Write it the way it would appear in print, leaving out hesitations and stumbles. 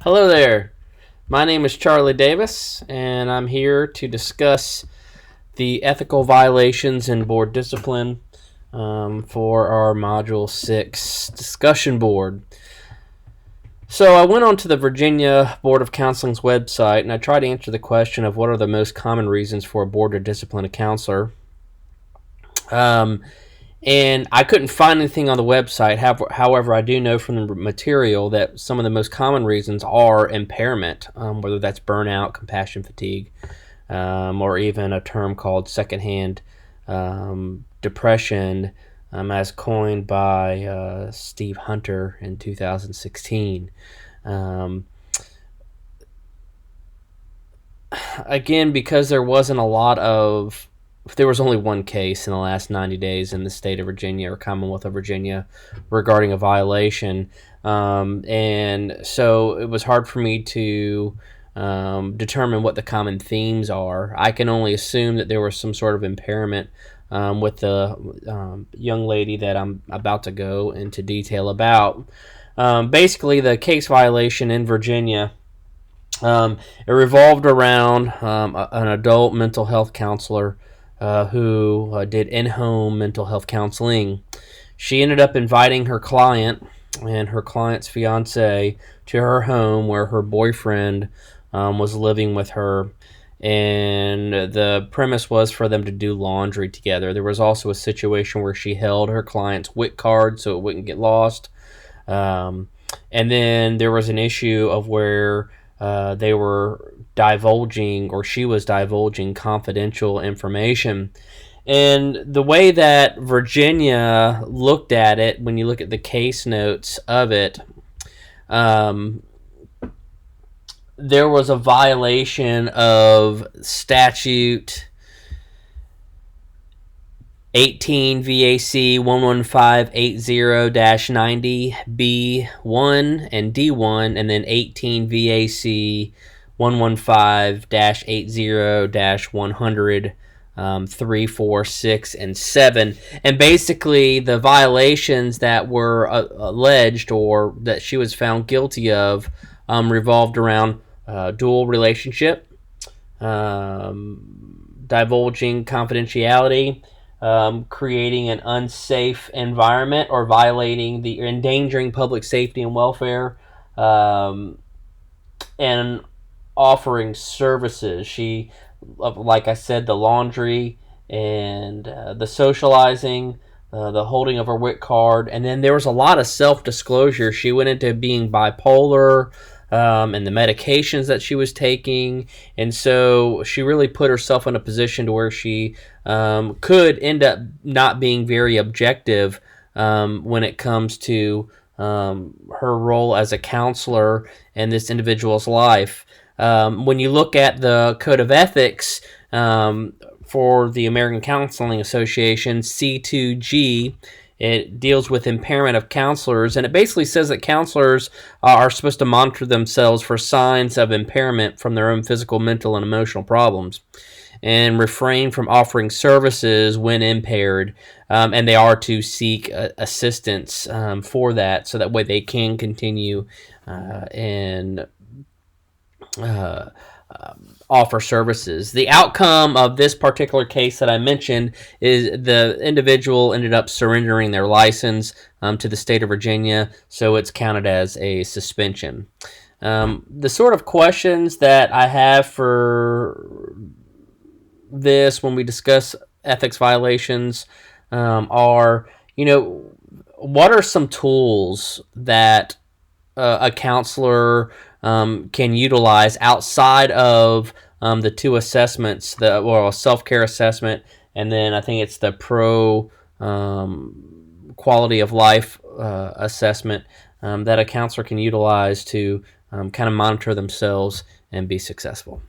Hello there. My name is Charlie Davis, and I'm here to discuss the ethical violations in board discipline for our Module 6 discussion board. So I went onto the Virginia Board of Counseling's website, and I tried to answer the question of what are the most common reasons for a board to discipline a counselor. And I couldn't find anything on the website. However, I do know from the material that some of the most common reasons are impairment, whether that's burnout, compassion fatigue, or even a term called secondhand depression, as coined by Steve Hunter in 2016. Again, because there was only one case in the last 90 days in the state of Virginia or Commonwealth of Virginia regarding a violation. And so it was hard for me to determine what the common themes are. I can only assume that there was some sort of impairment with the young lady that I'm about to go into detail about. Basically, the case violation in Virginia, it revolved around an adult mental health counselor who did in-home mental health counseling. She ended up inviting her client and her client's fiance to her home where her boyfriend was living with her, and the premise was for them to do laundry together. There was also a situation where she held her client's WIC card so it wouldn't get lost. And then there was an issue of where they were divulging, or she was divulging, confidential information. And the way that Virginia looked at it, when you look at the case notes of it, there was a violation of statute 18 VAC 11580-90B1 and D1, and then 18 VAC 115-80-100 3, 4, 6, and 7. And basically, the violations that were alleged or that she was found guilty of revolved around dual relationship, divulging confidentiality, creating an unsafe environment, or endangering public safety and welfare, and offering services. She, like I said, the laundry and the socializing, the holding of her WIC card, and then there was a lot of self-disclosure. She went into being bipolar, and the medications that she was taking, and so she really put herself in a position to where she could end up not being very objective when it comes to her role as a counselor in this individual's life. When you look at the Code of Ethics for the American Counseling Association, C2G, it deals with impairment of counselors, and it basically says that counselors are supposed to monitor themselves for signs of impairment from their own physical, mental, and emotional problems, and refrain from offering services when impaired, and they are to seek assistance for that, so that way they can continue and offer services. The outcome of this particular case that I mentioned is the individual ended up surrendering their license to the state of Virginia, so it's counted as a suspension. The sort of questions that I have for this when we discuss ethics violations are, what are some tools that a counselor can utilize outside of the two assessments, a self-care assessment, and then I think it's the pro quality of life assessment that a counselor can utilize to kind of monitor themselves and be successful.